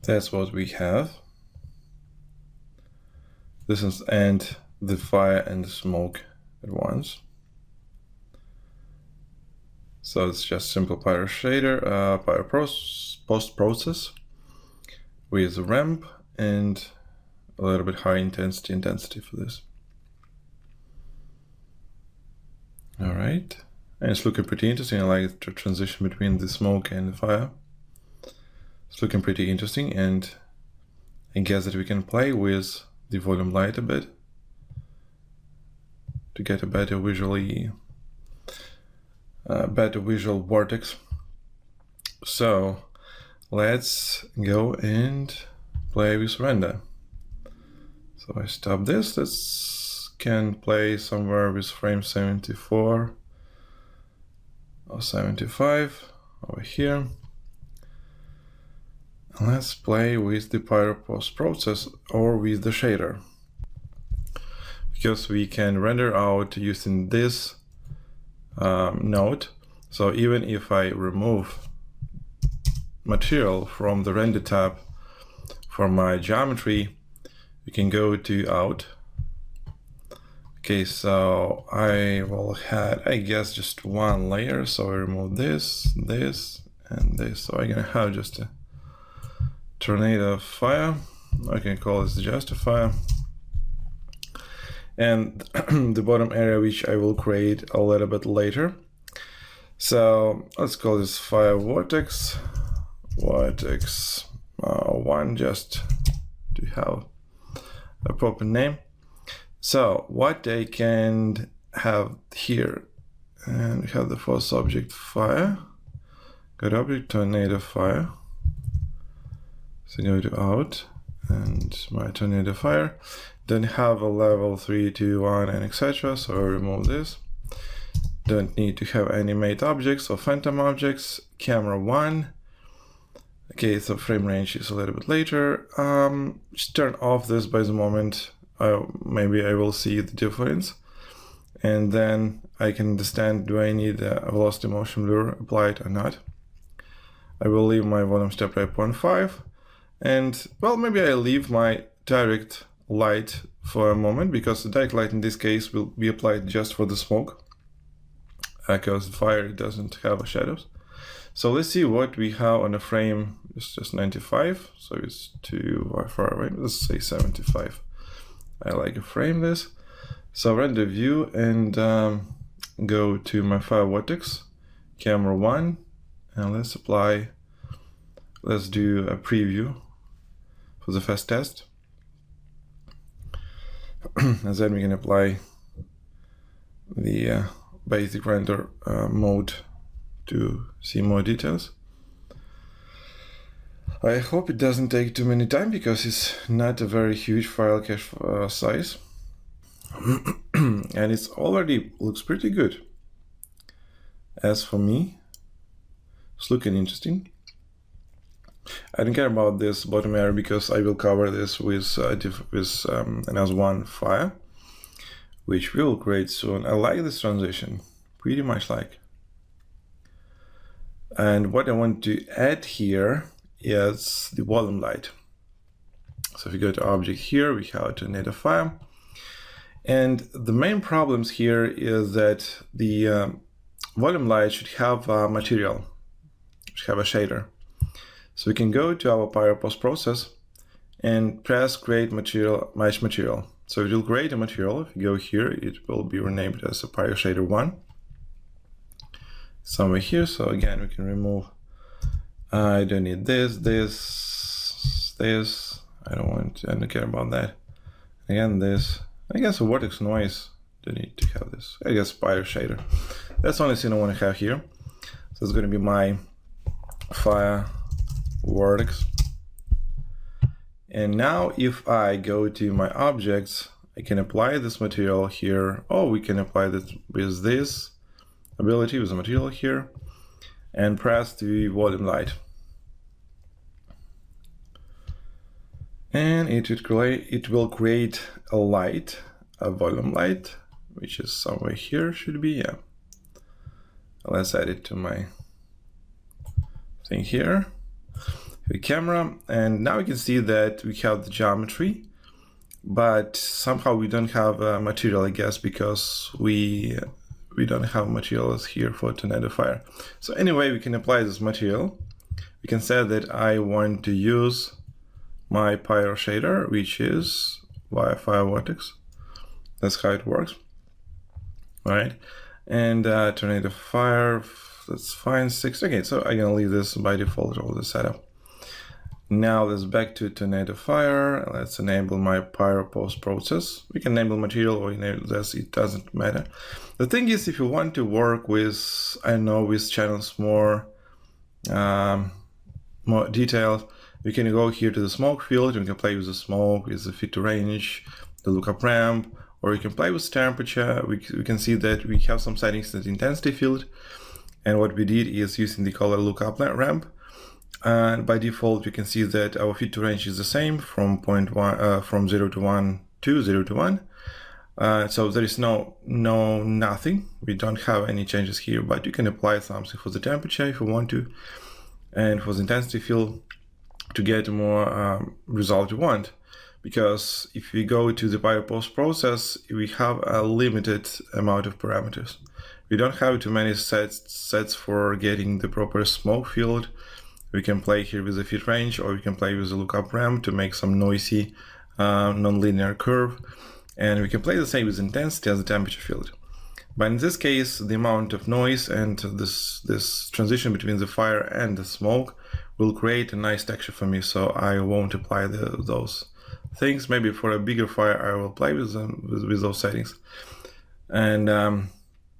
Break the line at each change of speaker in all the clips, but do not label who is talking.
That's what we have. This is and the fire and the smoke at once. So it's just simple Pyro shader, Pyro post process with a ramp and a little bit high intensity for this. All right, and it's looking pretty interesting. I like the transition between the smoke and the fire. It's looking pretty interesting, and I guess that we can play with the volume light a bit to get a better visual vortex. So let's go and play with render. So I stop this. Let's can play somewhere with frame 74 or 75 over here. Let's play with the Pyro post process or with the shader, because we can render out using this node. So even if I remove material from the render tab for my geometry, we can go to out. Okay, so I will have, I guess, just one layer. So I remove this, this, and this. So I'm gonna have just a tornado of fire. I can call this just a fire. And the bottom area, which I will create a little bit later. So let's call this fire vortex 1, just to have a proper name. So what I can have here, and we have the first object fire, got object tornado fire. So go to out and my tornado fire. Then have a level 3, 2, 1, and etc. So I remove this. Don't need to have animate objects or phantom objects. Camera 1. Okay, so frame range is a little bit later. Just turn off this by the moment. Maybe I will see the difference. And then I can understand, do I need a velocity motion blur applied or not. I will leave my volume step rate 0.5. And well, maybe I leave my direct light for a moment, because the direct light in this case will be applied just for the smoke, because the fire doesn't have shadows. So let's see what we have on a frame. It's just 95, so it's too far away. Let's say 75. I like to frame this. So render view and go to my fire vortex, camera 1, and let's apply. Let's do a preview for the first test. And then we can apply the basic render mode to see more details. I hope it doesn't take too many time, because it's not a very huge file cache size. And it's already looks pretty good. As for me, it's looking interesting. I don't care about this bottom area, because I will cover this with another one fire, which we will create soon. I like this transition, pretty much like. And what I want to add here is the volume light. So if you go to object here, we have a tornado fire. And the main problems here is that the volume light should have material, should have a shader. So we can go to our Pyro post process and press create material, match material. So it will create a material. If you go here, it will be renamed as a Pyro shader 1. Somewhere here. So again, we can remove. I don't need this. I don't care about that. Again, this. I guess a vortex noise. Don't need to have this. I guess Pyro shader. That's the only thing I want to have here. So it's going to be my fire vortex. And now if I go to my objects, I can apply this material here, or we can apply this with this ability with the material here, and press the volume light. And it will create a light, a volume light, which is somewhere here, should be, yeah. Let's add it to my thing here. the camera, and now we can see that we have the geometry, but somehow we don't have material, I guess, because we don't have materials here for tornado fire. So anyway, we can apply this material. We can say that I want to use my pyro shader, which is via fire vortex. That's how it works. All right, and tornado fire, that's fine, 6. Okay, so I'm gonna leave this by default, all the setup. Now let's back to tornado fire. Let's enable my pyro post process. We can enable material or enable this, it doesn't matter. The thing is, if you want to work with, I don't know, with channels more detailed, we can go here to the smoke field. We can play with the smoke, with the fit to range, the lookup ramp, or you can play with temperature. We can see that we have some settings in the intensity field. And what we did is using the color lookup ramp. And by default, you can see that our fit to range is the same from 0 to 1 to 0 to 1. So there is nothing. We don't have any changes here, but you can apply something for the temperature if you want to, and for the intensity field to get more result you want. Because if we go to the pyro post process, we have a limited amount of parameters. We don't have too many sets for getting the proper smoke field. We can play here with the fit range, or we can play with the lookup ramp to make some noisy non-linear curve. And we can play the same with intensity as the temperature field. But in this case, the amount of noise and this transition between the fire and the smoke will create a nice texture for me, so I won't apply those things. Maybe for a bigger fire, I will play with those settings. And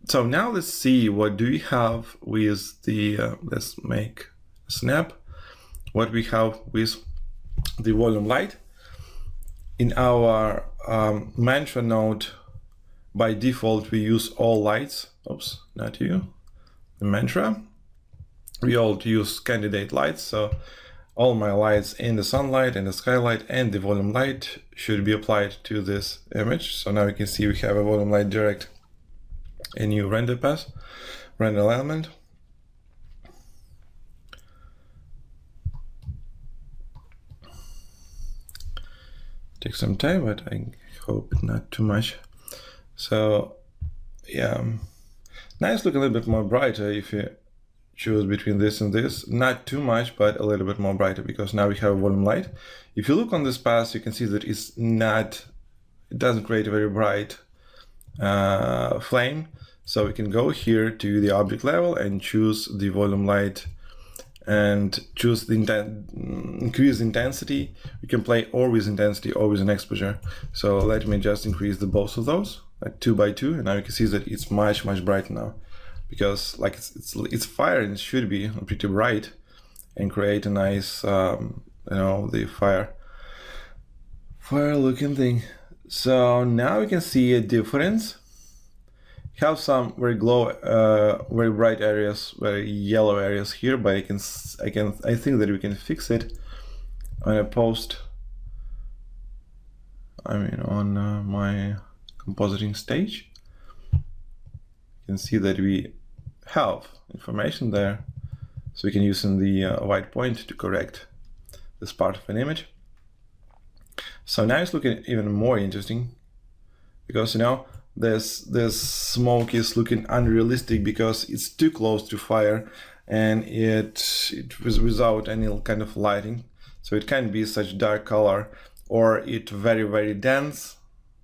so now let's see what do we have with the, let's make a snap, what we have with the volume light. In our mantra node, by default, we use all lights. Oops, not you. The mantra. We all use candidate lights. So all my lights in the sunlight and the skylight and the volume light should be applied to this image. So now we can see we have a volume light direct, a new render path, render element. Take some time, but I hope not too much. So yeah, nice, look a little bit more brighter if you choose between this and this. Not too much, but a little bit more brighter, because now we have a volume light. If you look on this path, you can see that it doesn't create a very bright flame. So we can go here to the object level and choose the volume light and choose the increase intensity. We can play or with intensity or with an exposure. So let me just increase the both of those, like 2 by 2, and now you can see that it's much brighter now, because like it's fire and it should be pretty bright and create a nice the fire looking thing. So now we can see a difference. Have some very very bright areas, very yellow areas here, but I think that we can fix it on a post. On my compositing stage. You can see that we have information there, so we can use in the white point to correct this part of an image. So now it's looking even more interesting, because this smoke is looking unrealistic because it's too close to fire, and it was without any kind of lighting, so it can be such dark color, or it very dense,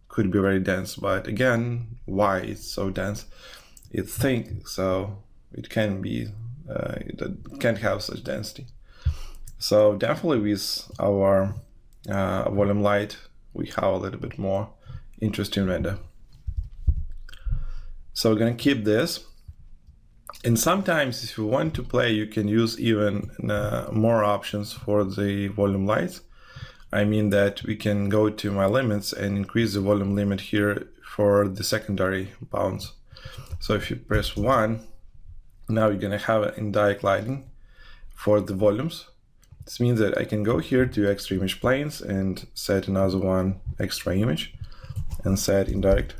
could be very dense. But again, why it's so dense? It's thin, so it can be it can't have such density. So definitely with our volume light, we have a little bit more interesting render. So we're gonna keep this, and sometimes if you want to play, you can use even more options for the volume lights. I mean that we can go to my limits and increase the volume limit here for the secondary bounds. So if you press 1, now you're gonna have indirect lighting for the volumes. This means that I can go here to extra image planes and set another one extra image and set indirect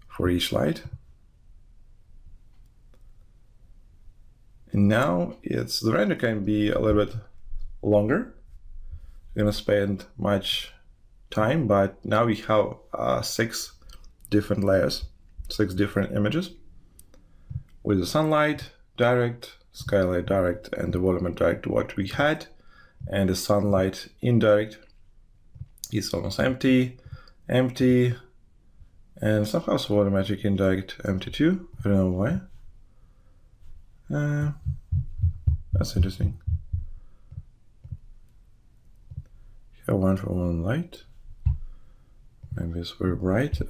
for each light. And now the render can be a little bit longer. We're gonna spend much time, but now we have 6 different layers, 6 different images with the sunlight direct, skylight direct, and the volume direct what we had, and the sunlight indirect is almost empty, and somehow volumetric indirect empty too. I don't know why. That's interesting. Here one for one light. Maybe it's very bright.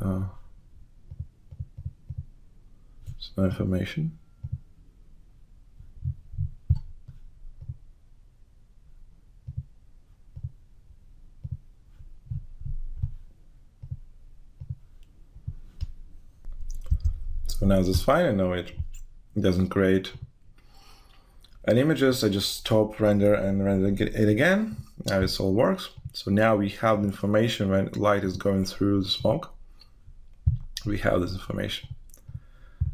Some information. So now this is fine. I know it doesn't create any images. I just stop render and render it again. Now this all works. So now we have the information when light is going through the smoke. We have this information.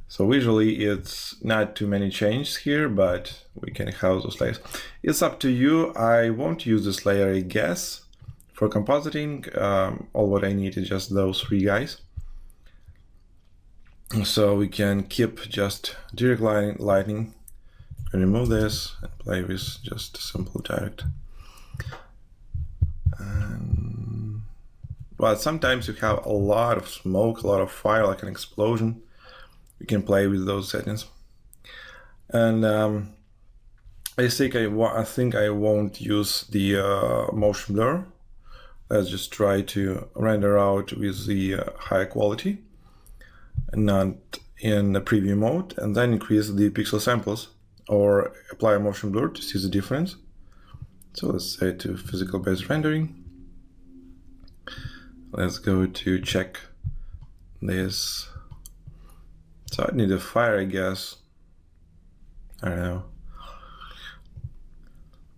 So visually it's not too many changes here, but we can have those layers. It's up to you. I won't use this layer, I guess. For compositing, all what I need is just those 3 guys. So we can keep just direct lighting, and remove this and play with just simple direct. But sometimes you have a lot of smoke, a lot of fire, like an explosion. You can play with those settings. And I think I won't use the motion blur. Let's just try to render out with the high quality, and not in the preview mode, and then increase the pixel samples or apply a motion blur to see the difference. So let's say to physical based rendering. Let's go to check this. So I need a fire, I guess. I don't know.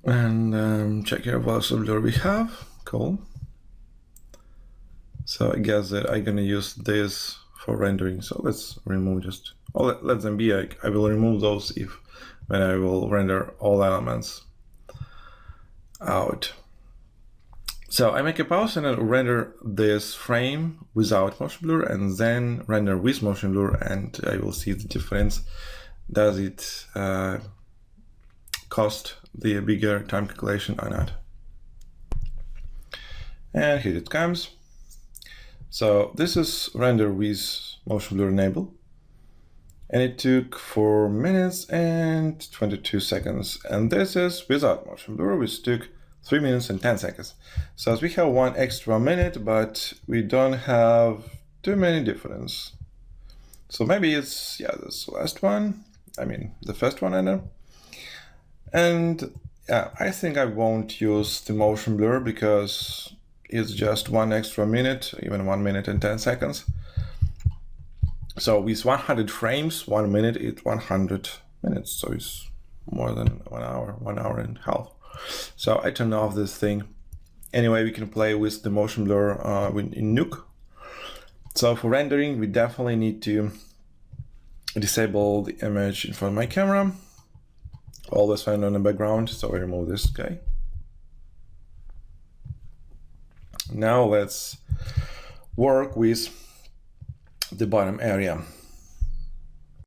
And check here what blur we have. Cool. So I guess that I'm gonna use this for rendering. So let's remove just, let them be. I will remove those when I will render all elements out. So I make a pause and I'll render this frame without motion blur, and then render with motion blur, and I will see the difference. Does it cost the bigger time calculation or not? And here it comes. So this is render with motion blur enable, and it took 4 minutes and 22 seconds. And this is without motion blur, which took 3 minutes and 10 seconds. So as we have 1 extra minute, but we don't have too many difference. So maybe it's, yeah, this last one. I mean, the first one I know. And yeah, I think I won't use the motion blur because it's just 1 extra minute, even 1 minute and 10 seconds. So with 100 frames, 1 minute is 100 minutes. So it's more than 1 hour, 1 hour and a half. So I turn off this thing. Anyway, we can play with the motion blur in Nuke. So for rendering, we definitely need to disable the image in front of my camera. Always render on the background, so I remove this guy. Now let's work with the bottom area.